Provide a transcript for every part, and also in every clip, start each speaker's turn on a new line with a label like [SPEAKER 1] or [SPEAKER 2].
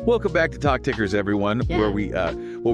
[SPEAKER 1] Welcome back to Talk Tickers, everyone, where we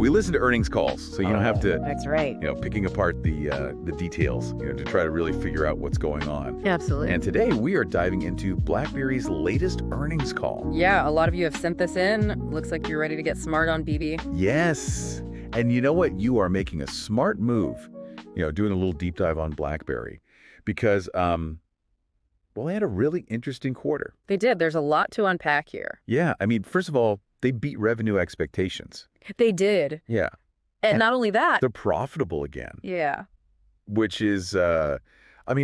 [SPEAKER 1] listen to earnings calls, so you don't have to
[SPEAKER 2] That's right.
[SPEAKER 1] picking apart the details, to try to really figure out what's going on.
[SPEAKER 2] Absolutely.
[SPEAKER 1] And today we are diving into BlackBerry's latest earnings call.
[SPEAKER 2] Yeah, a lot of you have sent this in. Looks like you're ready to get smart on BB.
[SPEAKER 1] Yes, and you know what? You are making a smart move, doing a little deep dive on BlackBerry, because they had a really interesting quarter.
[SPEAKER 2] They did. There's a lot to unpack here.
[SPEAKER 1] Yeah, I mean, first of all, they beat revenue expectations.
[SPEAKER 2] They did.
[SPEAKER 1] Yeah.
[SPEAKER 2] And not only that.
[SPEAKER 1] They're profitable again.
[SPEAKER 2] Yeah.
[SPEAKER 1] Which is,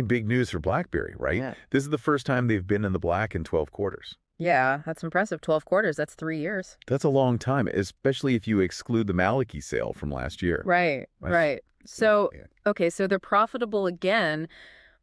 [SPEAKER 1] big news for BlackBerry, right?
[SPEAKER 2] Yeah.
[SPEAKER 1] This is the first time they've been in the black in 12 quarters.
[SPEAKER 2] Yeah, that's impressive. 12 quarters, that's 3 years.
[SPEAKER 1] That's a long time, especially if you exclude the Maliki sale from last year.
[SPEAKER 2] Right. So, okay, so they're profitable again.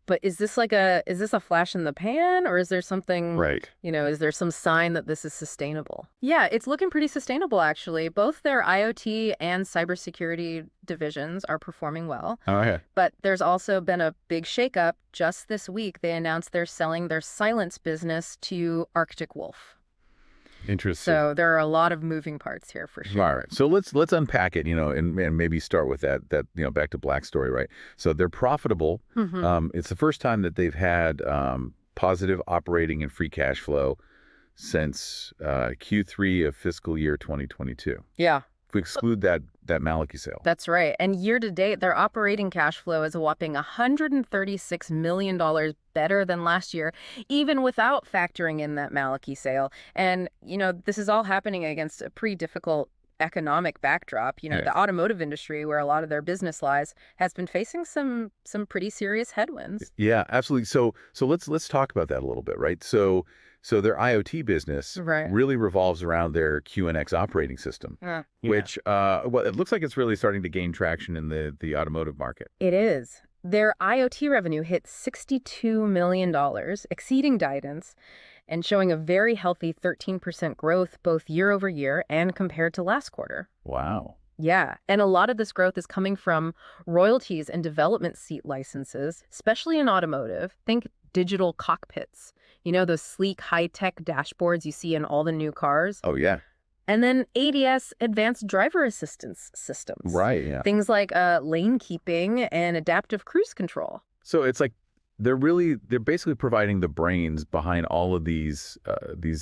[SPEAKER 2] But is this a flash in the pan, or is there something,
[SPEAKER 1] right?
[SPEAKER 2] Is there some sign that this is sustainable? Yeah, it's looking pretty sustainable, actually. Both their IoT and cybersecurity divisions are performing well.
[SPEAKER 1] Oh, yeah.
[SPEAKER 2] But there's also been a big shakeup. Just this week, they announced they're selling their Cylance business to Arctic Wolf.
[SPEAKER 1] Interesting.
[SPEAKER 2] So there are a lot of moving parts here for sure.
[SPEAKER 1] All right. So let's unpack it, and maybe start with that back to Black story, right? So they're profitable.
[SPEAKER 2] Mm-hmm.
[SPEAKER 1] It's the first time that they've had positive operating and free cash flow since Q3 of fiscal year 2022.
[SPEAKER 2] Yeah.
[SPEAKER 1] If we exclude that Maliki sale.
[SPEAKER 2] That's right. And year to date, their operating cash flow is a whopping $136 million better than last year, even without factoring in that Maliki sale. And, this is all happening against a pretty difficult economic backdrop. The automotive industry, where a lot of their business lies, has been facing some pretty serious headwinds.
[SPEAKER 1] Yeah, absolutely. So let's talk about that a little bit, right? So their IoT business really revolves around their QNX operating system, which it looks like it's really starting to gain traction in the automotive market.
[SPEAKER 2] It is. Their IoT revenue hit $62 million, exceeding guidance, and showing a very healthy 13% growth both year over year and compared to last quarter.
[SPEAKER 1] Wow.
[SPEAKER 2] Yeah, and a lot of this growth is coming from royalties and development seat licenses, especially in automotive. Think digital cockpits. Those sleek, high-tech dashboards you see in all the new cars.
[SPEAKER 1] Oh, yeah.
[SPEAKER 2] And then ADS, advanced driver assistance systems.
[SPEAKER 1] Right, yeah.
[SPEAKER 2] Things like lane keeping and adaptive cruise control.
[SPEAKER 1] So it's like they're basically providing the brains behind all of these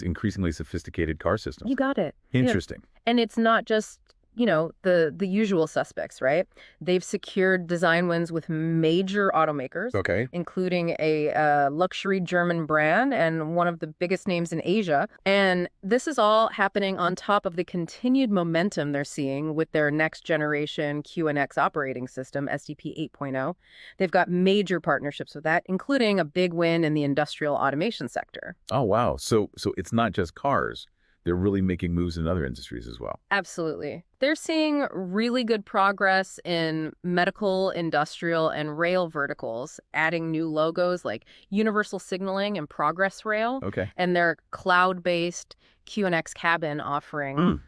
[SPEAKER 1] increasingly sophisticated car systems.
[SPEAKER 2] You got it.
[SPEAKER 1] Interesting.
[SPEAKER 2] Yeah. And it's not just the usual suspects, right? They've secured design wins with major automakers, including a luxury German brand and one of the biggest names in Asia. And this is all happening on top of the continued momentum they're seeing with their next generation QNX operating system, SDP 8.0. They've got major partnerships with that, including a big win in the industrial automation sector.
[SPEAKER 1] Oh, wow. So it's not just cars. They're really making moves in other industries as well.
[SPEAKER 2] Absolutely. They're seeing really good progress in medical, industrial, and rail verticals, adding new logos like Universal Signaling and Progress Rail. And their cloud-based QNX cabin offering,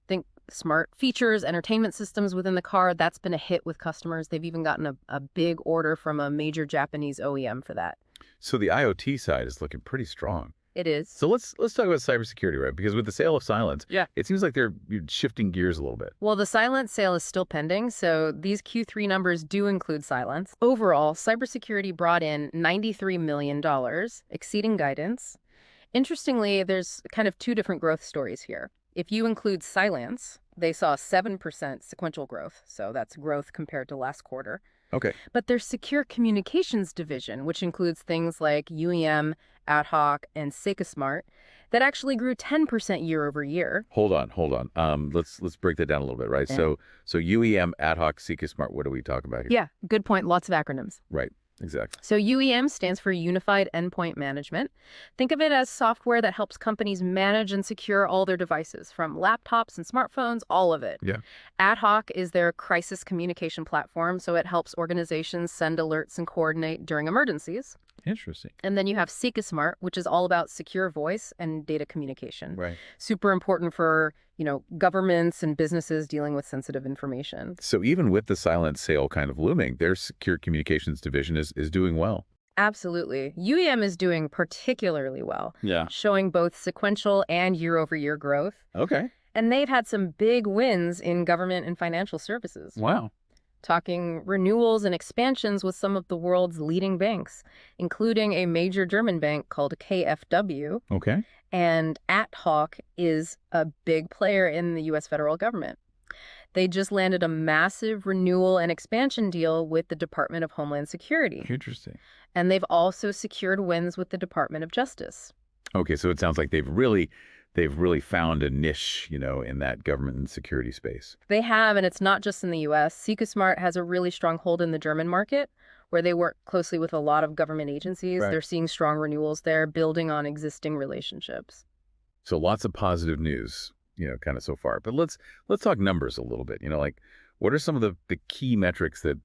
[SPEAKER 2] think smart features, entertainment systems within the car. That's been a hit with customers. They've even gotten a big order from a major Japanese OEM for that.
[SPEAKER 1] So the IoT side is looking pretty strong.
[SPEAKER 2] It is.
[SPEAKER 1] So let's talk about cybersecurity, right? Because with the sale of Cylance, it seems like you're shifting gears a little bit.
[SPEAKER 2] Well, the Cylance sale is still pending, so these Q3 numbers do include Cylance. Overall, cybersecurity brought in $93 million, exceeding guidance. Interestingly, there's kind of two different growth stories here. If you include Cylance, they saw 7% sequential growth, so that's growth compared to last quarter. But their secure communications division, which includes things like UEM, AtHoc, and SecSmart, that actually grew 10% year over year.
[SPEAKER 1] Hold on. Let's break that down a little bit, right?
[SPEAKER 2] Yeah.
[SPEAKER 1] So UEM, AtHoc, SecSmart, what are we talking about here?
[SPEAKER 2] Yeah, good point. Lots of acronyms.
[SPEAKER 1] Right. Exactly.
[SPEAKER 2] So UEM stands for Unified Endpoint Management. Think of it as software that helps companies manage and secure all their devices, from laptops and smartphones, all of it.
[SPEAKER 1] Yeah.
[SPEAKER 2] AtHoc is their crisis communication platform, so it helps organizations send alerts and coordinate during emergencies.
[SPEAKER 1] Interesting.
[SPEAKER 2] And then you have SecSmart, which is all about secure voice and data communication.
[SPEAKER 1] Right.
[SPEAKER 2] Super important for, governments and businesses dealing with sensitive information.
[SPEAKER 1] So even with the Cylance sale kind of looming, their secure communications division is doing well.
[SPEAKER 2] Absolutely. UEM is doing particularly well,
[SPEAKER 1] Yeah.
[SPEAKER 2] showing both sequential and year-over-year growth.
[SPEAKER 1] Okay.
[SPEAKER 2] And they've had some big wins in government and financial services,
[SPEAKER 1] Wow.
[SPEAKER 2] talking renewals and expansions with some of the world's leading banks, including a major German bank called KfW.
[SPEAKER 1] Okay.
[SPEAKER 2] And AtHawk is a big player in the U.S. federal government. They just landed a massive renewal and expansion deal with the Department of Homeland Security.
[SPEAKER 1] Interesting.
[SPEAKER 2] And they've also secured wins with the Department of Justice.
[SPEAKER 1] Okay, so it sounds like they've really found a niche, in that government and security space.
[SPEAKER 2] They have, and it's not just in the U.S. Secusmart has a really strong hold in the German market, where they work closely with a lot of government agencies.
[SPEAKER 1] Right.
[SPEAKER 2] They're seeing strong renewals there, building on existing relationships.
[SPEAKER 1] So lots of positive news, kind of so far. But let's talk numbers a little bit. Like what are some of the key metrics that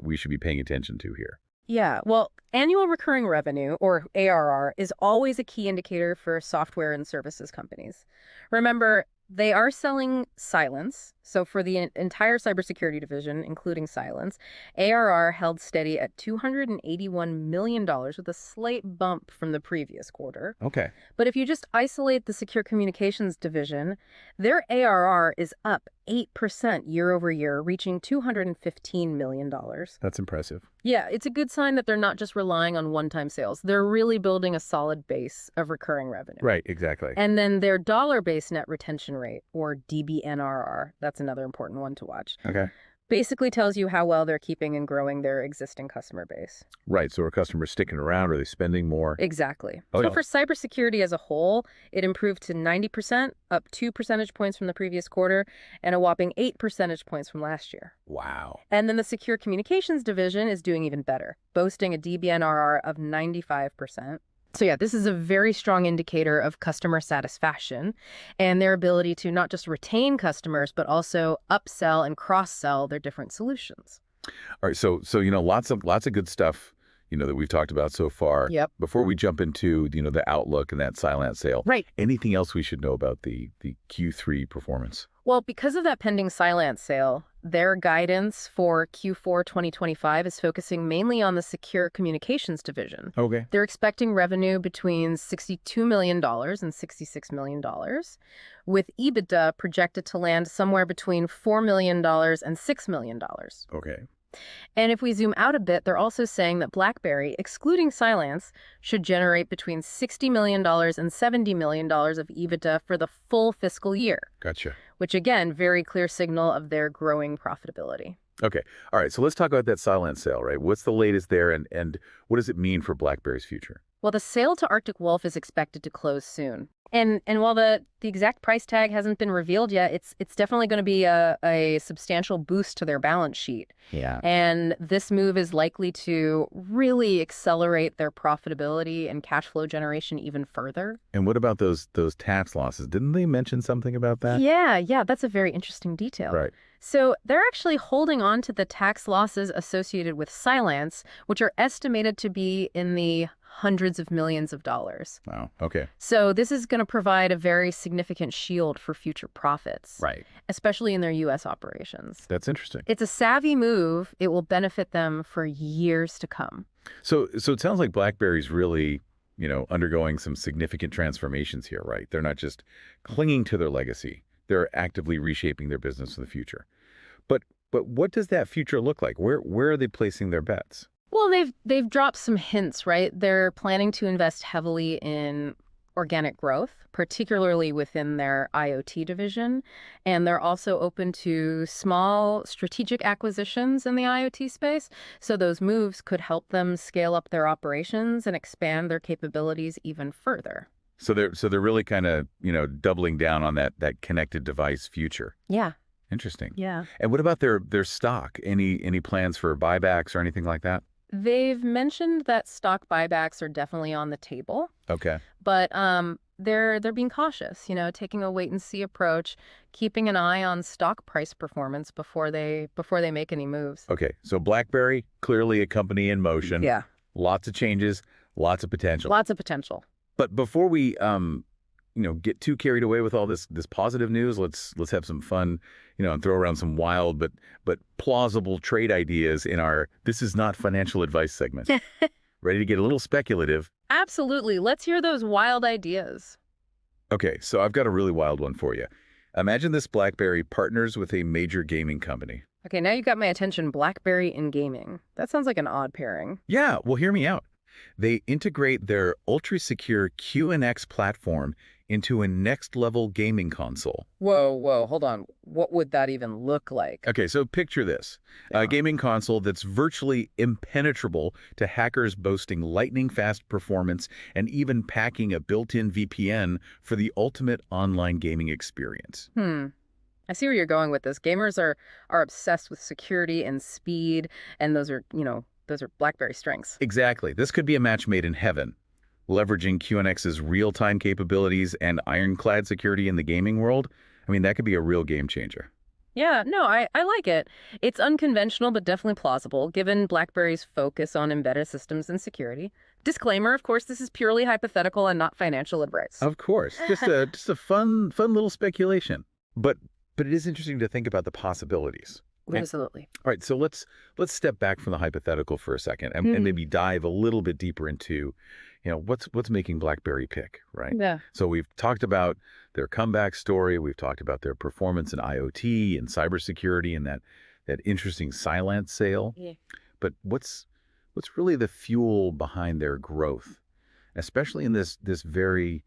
[SPEAKER 1] we should be paying attention to here?
[SPEAKER 2] Yeah, well, annual recurring revenue, or ARR, is always a key indicator for software and services companies. Remember, they are selling Cylance. So for the entire cybersecurity division, including Cylance, ARR held steady at $281 million with a slight bump from the previous quarter.
[SPEAKER 1] Okay.
[SPEAKER 2] But if you just isolate the secure communications division, their ARR is up 8% year over year, reaching $215 million.
[SPEAKER 1] That's impressive.
[SPEAKER 2] Yeah, it's a good sign that they're not just relying on one-time sales. They're really building a solid base of recurring revenue.
[SPEAKER 1] Right, exactly.
[SPEAKER 2] And then their dollar-based net retention rate, or DBNRR, that's another important one to watch,
[SPEAKER 1] Okay.
[SPEAKER 2] basically tells you how well they're keeping and growing their existing customer base.
[SPEAKER 1] Right, so are customers sticking around? Are they spending more?
[SPEAKER 2] Exactly.
[SPEAKER 1] Oh,
[SPEAKER 2] So
[SPEAKER 1] yeah.
[SPEAKER 2] for cybersecurity as a whole, it improved to 90%, up 2 percentage points from the previous quarter, and a whopping 8 percentage points from last year.
[SPEAKER 1] Wow.
[SPEAKER 2] And then the secure communications division is doing even better, boasting a DBNRR of 95%. So yeah, this is a very strong indicator of customer satisfaction and their ability to not just retain customers, but also upsell and cross-sell their different solutions.
[SPEAKER 1] All right, so lots of good stuff, that we've talked about so far.
[SPEAKER 2] Yep.
[SPEAKER 1] Before we jump into, the outlook and that Cylance sale.
[SPEAKER 2] Right.
[SPEAKER 1] Anything else we should know about the Q3 performance?
[SPEAKER 2] Well, because of that pending Cylance sale, their guidance for Q4 2025 is focusing mainly on the secure communications division.
[SPEAKER 1] Okay.
[SPEAKER 2] They're expecting revenue between $62 million and $66 million, with EBITDA projected to land somewhere between $4 million and $6 million.
[SPEAKER 1] Okay.
[SPEAKER 2] And if we zoom out a bit, they're also saying that Blackberry, excluding Cylance, should generate between $60 million and $70 million of EBITDA for the full fiscal year,
[SPEAKER 1] Gotcha.
[SPEAKER 2] which again, very clear signal of their growing profitability.
[SPEAKER 1] Okay. All right. So let's talk about that Cylance sale, right? What's the latest there and what does it mean for BlackBerry's future?
[SPEAKER 2] Well, the sale to Arctic Wolf is expected to close soon. And while the exact price tag hasn't been revealed yet, it's definitely going to be a substantial boost to their balance sheet.
[SPEAKER 1] Yeah.
[SPEAKER 2] And this move is likely to really accelerate their profitability and cash flow generation even further.
[SPEAKER 1] And what about those tax losses? Didn't they mention something about that?
[SPEAKER 2] Yeah, that's a very interesting detail.
[SPEAKER 1] Right.
[SPEAKER 2] So they're actually holding on to the tax losses associated with Cylance, which are estimated to be in the hundreds of millions of dollars.
[SPEAKER 1] Wow. Okay.
[SPEAKER 2] So this is going to provide a very significant shield for future profits,
[SPEAKER 1] Right.
[SPEAKER 2] especially in their U.S. operations.
[SPEAKER 1] That's interesting.
[SPEAKER 2] It's a savvy move. It will benefit them for years to come.
[SPEAKER 1] So it sounds like BlackBerry's really, undergoing some significant transformations here, right? They're not just clinging to their legacy. They're actively reshaping their business for the future. But what does that future look like? Where are they placing their bets?
[SPEAKER 2] Well, they've dropped some hints, right? They're planning to invest heavily in organic growth, particularly within their IoT division. And they're also open to small strategic acquisitions in the IoT space. So those moves could help them scale up their operations and expand their capabilities even further.
[SPEAKER 1] So they're really kind of, doubling down on that connected device future.
[SPEAKER 2] Yeah.
[SPEAKER 1] Interesting.
[SPEAKER 2] Yeah.
[SPEAKER 1] And what about their stock? Any plans for buybacks or anything like that?
[SPEAKER 2] They've mentioned that stock buybacks are definitely on the table,
[SPEAKER 1] Okay.
[SPEAKER 2] but they're being cautious, taking a wait and see approach, keeping an eye on stock price performance before they make any moves.
[SPEAKER 1] Okay. So BlackBerry, clearly a company in motion.
[SPEAKER 2] Yeah.
[SPEAKER 1] Lots of changes, lots of potential.
[SPEAKER 2] Lots of potential.
[SPEAKER 1] But before we get too carried away with all this positive news, let's have some fun, and throw around some wild but plausible trade ideas in our "This is not financial advice" segment. Ready to get a little speculative?
[SPEAKER 2] Absolutely. Let's hear those wild ideas.
[SPEAKER 1] Okay, so I've got a really wild one for you. Imagine this Blackberry partners with a major gaming company.
[SPEAKER 2] Okay, now you got my attention. Blackberry and gaming. That sounds like an odd pairing.
[SPEAKER 1] Yeah, well, hear me out. They integrate their ultra-secure QNX platform into a next-level gaming console.
[SPEAKER 2] Whoa, hold on. What would that even look like?
[SPEAKER 1] Okay, so picture this. A gaming console that's virtually impenetrable to hackers boasting lightning-fast performance and even packing a built-in VPN for the ultimate online gaming experience.
[SPEAKER 2] I see where you're going with this. Gamers are obsessed with security and speed, and those are BlackBerry strengths.
[SPEAKER 1] Exactly. This could be a match made in heaven. Leveraging QNX's real-time capabilities and ironclad security in the gaming world, I mean, that could be a real game changer.
[SPEAKER 2] Yeah, no, I like it. It's unconventional, but definitely plausible, given BlackBerry's focus on embedded systems and security. Disclaimer, of course, this is purely hypothetical and not financial advice.
[SPEAKER 1] Of course. Just a fun little speculation. But it is interesting to think about the possibilities.
[SPEAKER 2] Absolutely.
[SPEAKER 1] All right, so let's step back from the hypothetical for a second and maybe dive a little bit deeper into, what's making BlackBerry pick, right?
[SPEAKER 2] Yeah.
[SPEAKER 1] So we've talked about their comeback story. We've talked about their performance in IoT and cybersecurity and that interesting Cylance sale.
[SPEAKER 2] Yeah.
[SPEAKER 1] But what's really the fuel behind their growth, especially in this very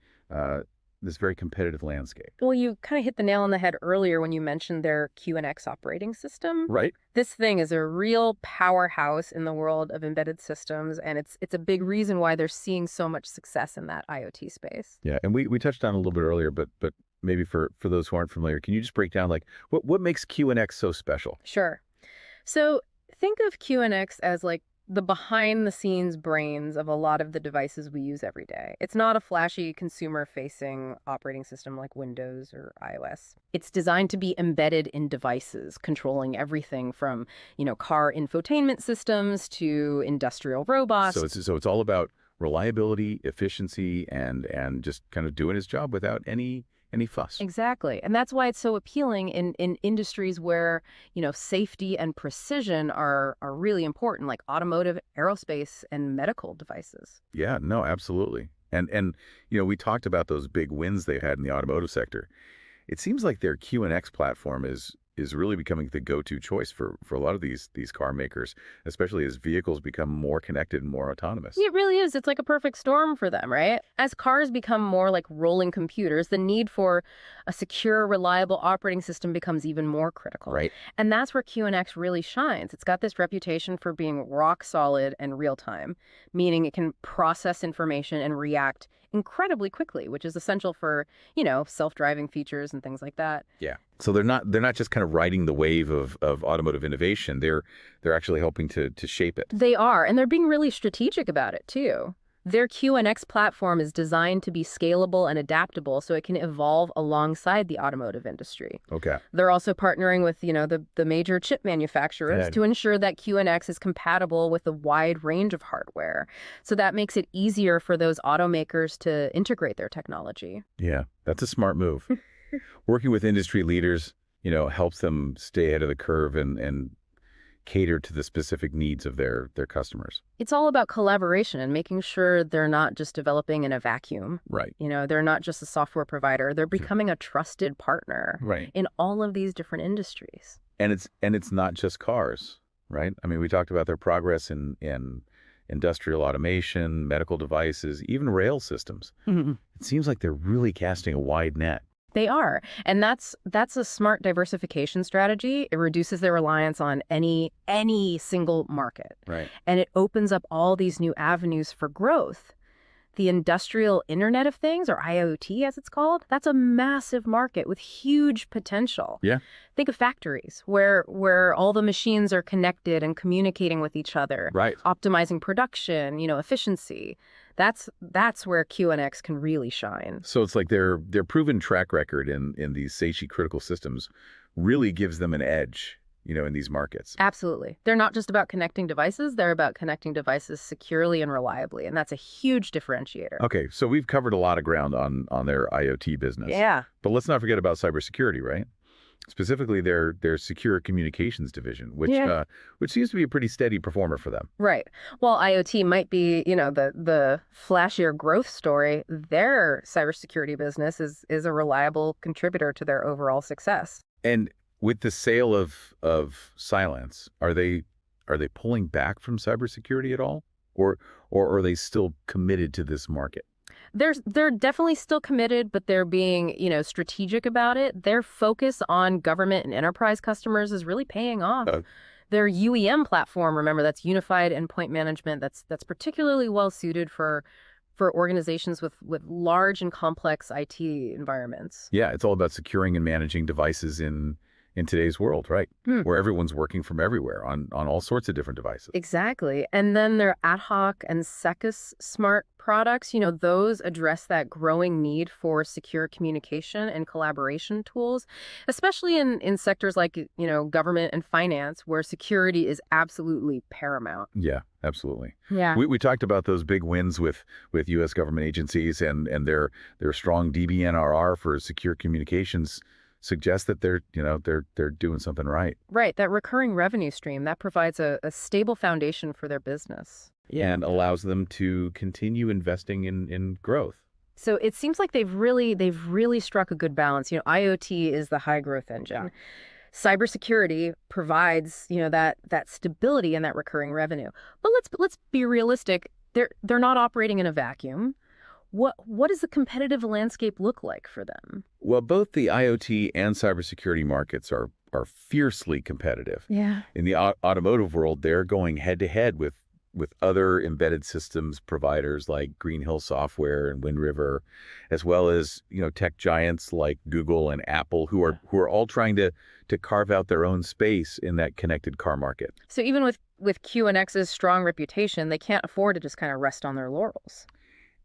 [SPEAKER 1] competitive landscape?
[SPEAKER 2] Well, you kind of hit the nail on the head earlier when you mentioned their QNX operating system.
[SPEAKER 1] Right.
[SPEAKER 2] This thing is a real powerhouse in the world of embedded systems, and it's a big reason why they're seeing so much success in that IoT space.
[SPEAKER 1] Yeah, and we touched on it a little bit earlier, but maybe for those who aren't familiar, can you just break down like what makes QNX so special?
[SPEAKER 2] Sure. So think of QNX as like the behind-the-scenes brains of a lot of the devices we use every day. It's not a flashy consumer-facing operating system like Windows or iOS. It's designed to be embedded in devices, controlling everything from, car infotainment systems to industrial robots.
[SPEAKER 1] So it's all about reliability, efficiency, and just kind of doing his job without any fuss.
[SPEAKER 2] Exactly. And that's why it's so appealing in industries where, safety and precision are really important, like automotive, aerospace, and medical devices.
[SPEAKER 1] Yeah, no, absolutely. And we talked about those big wins they've had in the automotive sector. It seems like their QNX platform is really becoming the go-to choice for a lot of these car makers, especially as vehicles become more connected and more autonomous.
[SPEAKER 2] It really is. It's like a perfect storm for them, right? As cars become more like rolling computers, the need for a secure, reliable operating system becomes even more critical.
[SPEAKER 1] Right.
[SPEAKER 2] And that's where QNX really shines. It's got this reputation for being rock solid and real-time, meaning it can process information and react incredibly quickly, which is essential for, self-driving features and things like that.
[SPEAKER 1] Yeah. So they're not just kind of riding the wave of automotive innovation. They're actually helping to shape it.
[SPEAKER 2] They are, and they're being really strategic about it too. Their QNX platform is designed to be scalable and adaptable so it can evolve alongside the automotive industry.
[SPEAKER 1] Okay.
[SPEAKER 2] They're also partnering with, the major chip manufacturers to ensure that QNX is compatible with a wide range of hardware. So that makes it easier for those automakers to integrate their technology.
[SPEAKER 1] Yeah, that's a smart move. Working with industry leaders, helps them stay ahead of the curve and cater to the specific needs of their customers.
[SPEAKER 2] It's all about collaboration and making sure they're not just developing in a vacuum.
[SPEAKER 1] Right.
[SPEAKER 2] They're not just a software provider. They're becoming a trusted partner in all of these different industries.
[SPEAKER 1] And it's not just cars, right? I mean, we talked about their progress in industrial automation, medical devices, even rail systems.
[SPEAKER 2] Mm-hmm.
[SPEAKER 1] It seems like they're really casting a wide net.
[SPEAKER 2] They are. And that's a smart diversification strategy. It reduces their reliance on any single market.
[SPEAKER 1] Right.
[SPEAKER 2] And it opens up all these new avenues for growth. The industrial Internet of Things, or IoT as it's called, that's a massive market with huge potential.
[SPEAKER 1] Yeah.
[SPEAKER 2] Think of factories where all the machines are connected and communicating with each other.
[SPEAKER 1] Right.
[SPEAKER 2] Optimizing production, efficiency. That's where QNX can really shine.
[SPEAKER 1] So it's like their proven track record in these safety critical systems really gives them an edge, in these markets.
[SPEAKER 2] Absolutely. They're not just about connecting devices, they're about connecting devices securely and reliably, and that's a huge differentiator.
[SPEAKER 1] Okay, so we've covered a lot of ground on their IoT business.
[SPEAKER 2] Yeah.
[SPEAKER 1] But let's not forget about cybersecurity, right? specifically their secure communications division, which seems to be a pretty steady performer for them.
[SPEAKER 2] Right. While IoT might be, the flashier growth story, their cybersecurity business is a reliable contributor to their overall success.
[SPEAKER 1] And with the sale of Cylance, are they pulling back from cybersecurity at all, or are they still committed to this market?
[SPEAKER 2] They're definitely still committed, but they're being, strategic about it. Their focus on government and enterprise customers is really paying off. Their UEM platform, remember, that's unified endpoint management, that's particularly well suited for organizations with large and complex IT environments.
[SPEAKER 1] Yeah, it's all about securing and managing devices in today's world, right? Where everyone's working from everywhere on all sorts of different devices.
[SPEAKER 2] Exactly. And then their ad hoc and Secus Smart products, those address that growing need for secure communication and collaboration tools, especially in sectors like, government and finance, where security is absolutely paramount.
[SPEAKER 1] Yeah, absolutely.
[SPEAKER 2] Yeah.
[SPEAKER 1] We talked about those big wins with U.S. government agencies and their strong DBNRR for secure communications suggests that they're doing something right.
[SPEAKER 2] Right. That recurring revenue stream, that provides a stable foundation for their business.
[SPEAKER 1] Yeah. And allows them to continue investing in growth.
[SPEAKER 2] So it seems like they've really struck a good balance. IoT is the high growth engine. Cybersecurity provides, that stability and that recurring revenue. But let's be realistic. They're not operating in a vacuum. What does the competitive landscape look like for them?
[SPEAKER 1] Well, both the IoT and cybersecurity markets are fiercely competitive.
[SPEAKER 2] Yeah.
[SPEAKER 1] In the automotive world, they're going head to head with other embedded systems providers like Green Hill Software and Wind River, as well as tech giants like Google and Apple, who are all trying to carve out their own space in that connected car market.
[SPEAKER 2] So even with QNX's strong reputation, they can't afford to just kind of rest on their laurels.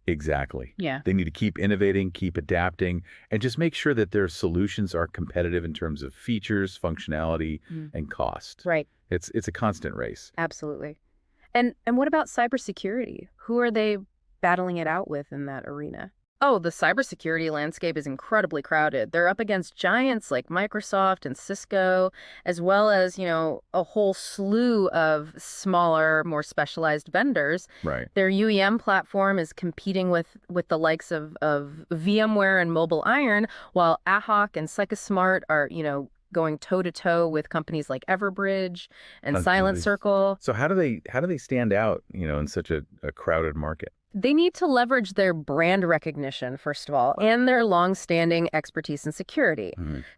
[SPEAKER 1] Exactly.
[SPEAKER 2] Yeah.
[SPEAKER 1] They need to keep innovating, keep adapting, and just make sure that their solutions are competitive in terms of features, functionality, and cost.
[SPEAKER 2] Right.
[SPEAKER 1] It's a constant race.
[SPEAKER 2] Absolutely. And what about cybersecurity? Who are they battling it out with in that arena? Oh, the cybersecurity landscape is incredibly crowded. They're up against giants like Microsoft and Cisco, as well as, a whole slew of smaller, more specialized vendors.
[SPEAKER 1] Right.
[SPEAKER 2] Their UEM platform is competing with the likes of VMware and Mobile Iron, while AHOC and Psychosmart are, going toe-to-toe with companies like Everbridge and Silent Circle.
[SPEAKER 1] So how do they stand out, in such a crowded market?
[SPEAKER 2] They need to leverage their brand recognition, first of all, and their long-standing expertise in security.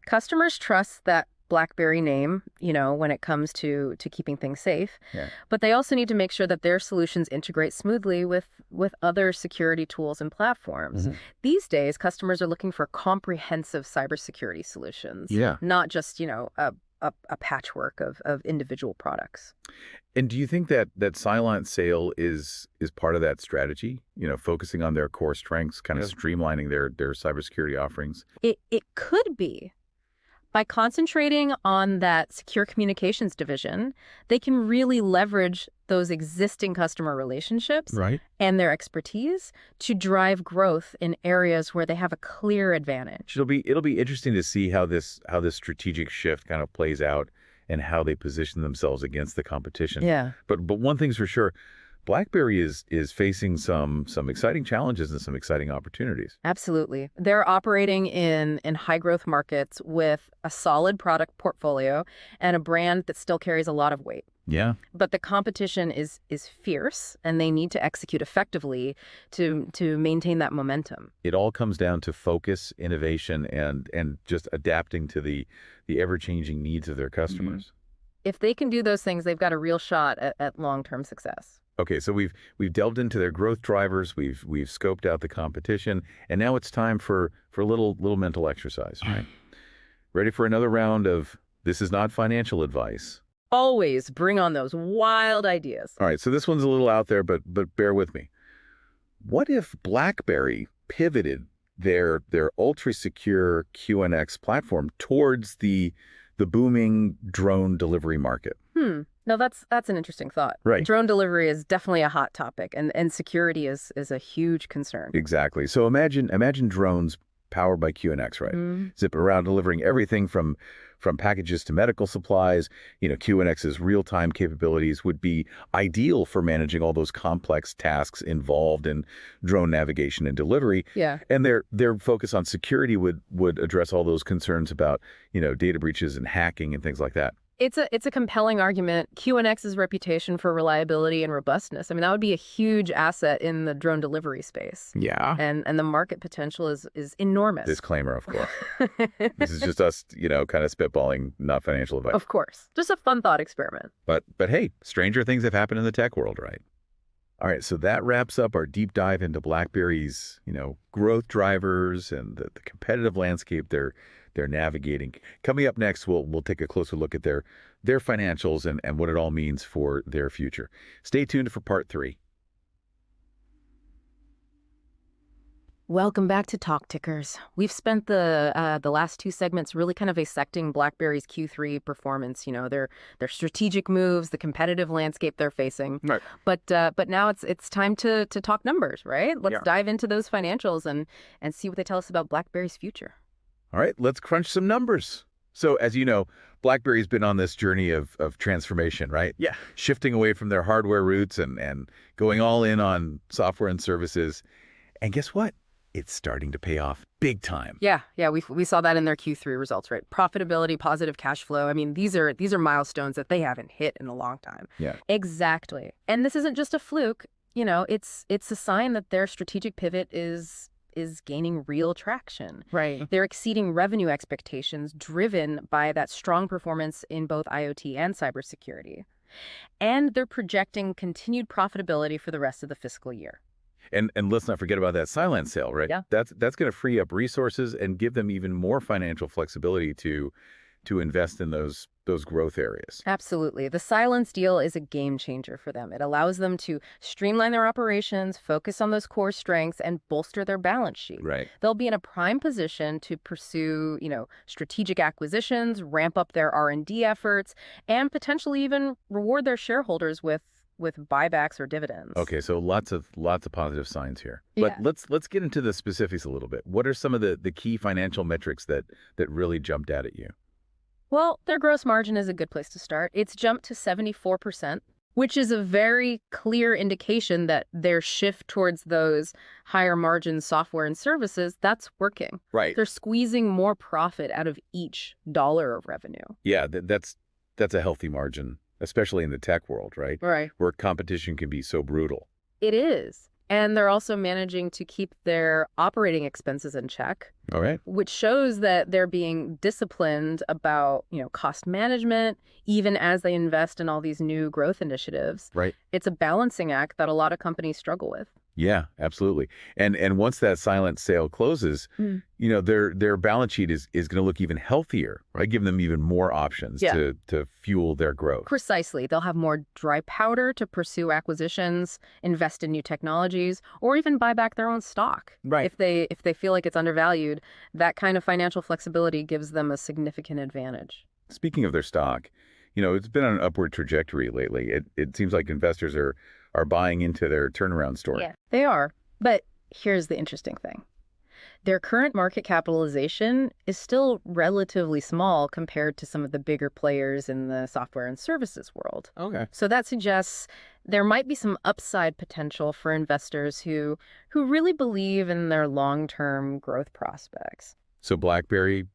[SPEAKER 2] Customers trust that Blackberry name, when it comes to keeping things safe.
[SPEAKER 1] Yeah.
[SPEAKER 2] But they also need to make sure that their solutions integrate smoothly with other security tools and platforms. These days, customers are looking for comprehensive cybersecurity solutions.
[SPEAKER 1] Yeah.
[SPEAKER 2] Not just, a patchwork of individual products.
[SPEAKER 1] And do you think that Cylance sale is part of that strategy? Focusing on their core strengths, kind of streamlining their cybersecurity offerings?
[SPEAKER 2] It could be. By concentrating on that secure communications division, they can really leverage those existing customer relationships and their expertise to drive growth in areas where they have a clear advantage.
[SPEAKER 1] It'll be interesting to see how this strategic shift kind of plays out and how they position themselves against the competition.
[SPEAKER 2] Yeah.
[SPEAKER 1] But one thing's for sure, BlackBerry is facing some exciting challenges and some exciting opportunities.
[SPEAKER 2] Absolutely. They're operating in high growth markets with a solid product portfolio and a brand that still carries a lot of weight.
[SPEAKER 1] Yeah.
[SPEAKER 2] But the competition is fierce, and they need to execute effectively to maintain that momentum.
[SPEAKER 1] It all comes down to focus, innovation, and just adapting to the ever-changing needs of their customers.
[SPEAKER 2] If they can do those things, they've got a real shot at long-term success.
[SPEAKER 1] Okay, so we've delved into their growth drivers, we've scoped out the competition, and now it's time for a little mental exercise, right? Ready for another round of This Is Not Financial Advice.
[SPEAKER 2] Always bring on those wild ideas.
[SPEAKER 1] All right, so this one's a little out there, but bear with me. What if BlackBerry pivoted their ultra-secure QNX platform towards the booming drone delivery market?
[SPEAKER 2] No, that's an interesting thought.
[SPEAKER 1] Right.
[SPEAKER 2] Drone delivery is definitely a hot topic, and security is a huge concern.
[SPEAKER 1] Exactly. So imagine drones powered by QNX, right? Zip around delivering everything from packages to medical supplies. QNX's real-time capabilities would be ideal for managing all those complex tasks involved in drone navigation and delivery.
[SPEAKER 2] Yeah.
[SPEAKER 1] And their focus on security would address all those concerns about, data breaches and hacking and things like that.
[SPEAKER 2] It's a compelling argument. QNX's reputation for reliability and robustness. I mean, that would be a huge asset in the drone delivery space.
[SPEAKER 3] Yeah.
[SPEAKER 2] And the market potential is enormous.
[SPEAKER 1] Disclaimer, of course. This is just us, kind of spitballing, not financial advice.
[SPEAKER 2] Of course. Just a fun thought experiment.
[SPEAKER 1] But hey, stranger things have happened in the tech world, right? All right, so that wraps up our deep dive into BlackBerry's, growth drivers and the competitive landscape they're navigating. Coming up next, we'll take a closer look at their financials and what it all means for their future. Stay tuned for part 3.
[SPEAKER 2] Welcome back to Talk Tickers. We've spent the last 2 segments really kind of dissecting BlackBerry's Q3 performance. Their strategic moves, the competitive landscape they're facing.
[SPEAKER 3] Right.
[SPEAKER 2] But now it's time to talk numbers, right? Let's dive into those financials and see what they tell us about BlackBerry's future.
[SPEAKER 1] All right, let's crunch some numbers. So as you know, BlackBerry's been on this journey of transformation, right?
[SPEAKER 3] Yeah.
[SPEAKER 1] Shifting away from their hardware roots and going all in on software and services. And guess what? It's starting to pay off big time.
[SPEAKER 2] Yeah, we saw that in their Q3 results, right? Profitability, positive cash flow. I mean, these are milestones that they haven't hit in a long time.
[SPEAKER 1] Yeah.
[SPEAKER 2] Exactly. And this isn't just a fluke. It's a sign that their strategic pivot is gaining real traction.
[SPEAKER 3] Right.
[SPEAKER 2] They're exceeding revenue expectations driven by that strong performance in both IoT and cybersecurity. And they're projecting continued profitability for the rest of the fiscal year.
[SPEAKER 1] And let's not forget about that Cylance sale, right?
[SPEAKER 2] Yeah.
[SPEAKER 1] That's going to free up resources and give them even more financial flexibility to invest in those growth areas.
[SPEAKER 2] Absolutely. The Cylance deal is a game changer for them. It allows them to streamline their operations, focus on those core strengths, and bolster their balance sheet.
[SPEAKER 1] Right.
[SPEAKER 2] They'll be in a prime position to pursue, strategic acquisitions, ramp up their R&D efforts, and potentially even reward their shareholders with buybacks or dividends.
[SPEAKER 1] Okay, so lots of positive signs here.
[SPEAKER 2] Yeah.
[SPEAKER 1] But let's get into the specifics a little bit. What are some of the key financial metrics that really jumped out at you?
[SPEAKER 2] Well, their gross margin is a good place to start. It's jumped to 74%, which is a very clear indication that their shift towards those higher margin software and services, that's working.
[SPEAKER 1] Right.
[SPEAKER 2] They're squeezing more profit out of each dollar of revenue.
[SPEAKER 1] Yeah, that's a healthy margin, especially in the tech world, right?
[SPEAKER 2] Right.
[SPEAKER 1] Where competition can be so brutal.
[SPEAKER 2] It is. And they're also managing to keep their operating expenses in check.
[SPEAKER 1] All right.
[SPEAKER 2] Which shows that they're being disciplined about, cost management, even as they invest in all these new growth initiatives.
[SPEAKER 1] Right.
[SPEAKER 2] It's a balancing act that a lot of companies struggle with.
[SPEAKER 1] Yeah, absolutely. And once that Cylance sale closes, their balance sheet is going to look even healthier, right? Give them even more options to fuel their growth.
[SPEAKER 2] Precisely. They'll have more dry powder to pursue acquisitions, invest in new technologies, or even buy back their own stock.
[SPEAKER 1] Right.
[SPEAKER 2] If they feel like it's undervalued, that kind of financial flexibility gives them a significant advantage.
[SPEAKER 1] Speaking of their stock, it's been on an upward trajectory lately. It seems like investors are buying into their turnaround story.
[SPEAKER 2] Yeah, they are. But here's the interesting thing. Their current market capitalization is still relatively small compared to some of the bigger players in the software and services world.
[SPEAKER 3] Okay.
[SPEAKER 2] So that suggests there might be some upside potential for investors who really believe in their long-term growth prospects.
[SPEAKER 1] So BlackBerry,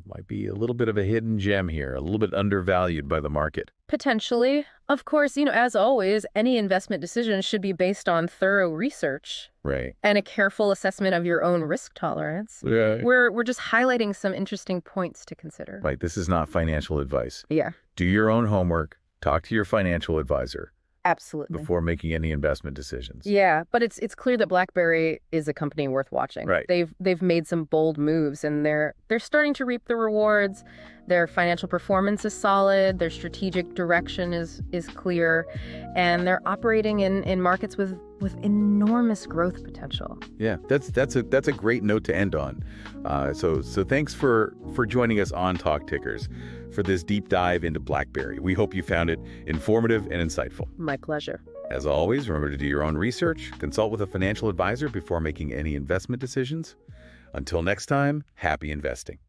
[SPEAKER 1] might be a little bit of a hidden gem here, a little bit undervalued by the market.
[SPEAKER 2] Potentially. Of course, as always, any investment decision should be based on thorough research.
[SPEAKER 1] Right.
[SPEAKER 2] And a careful assessment of your own risk tolerance.
[SPEAKER 1] Yeah.
[SPEAKER 2] We're just highlighting some interesting points to consider.
[SPEAKER 1] Right. This is not financial advice.
[SPEAKER 2] Yeah.
[SPEAKER 1] Do your own homework. Talk to your financial advisor.
[SPEAKER 2] Absolutely.
[SPEAKER 1] Before making any investment decisions.
[SPEAKER 2] Yeah, but it's clear that BlackBerry is a company worth watching.
[SPEAKER 1] Right.
[SPEAKER 2] They've made some bold moves, and they're starting to reap the rewards. Their financial performance is solid. Their strategic direction is clear, and they're operating in markets with enormous growth potential.
[SPEAKER 1] Yeah, that's a great note to end on. So thanks for joining us on Talk Tickers for this deep dive into BlackBerry. We hope you found it informative and insightful.
[SPEAKER 2] My pleasure.
[SPEAKER 1] As always, remember to do your own research, consult with a financial advisor before making any investment decisions. Until next time, happy investing.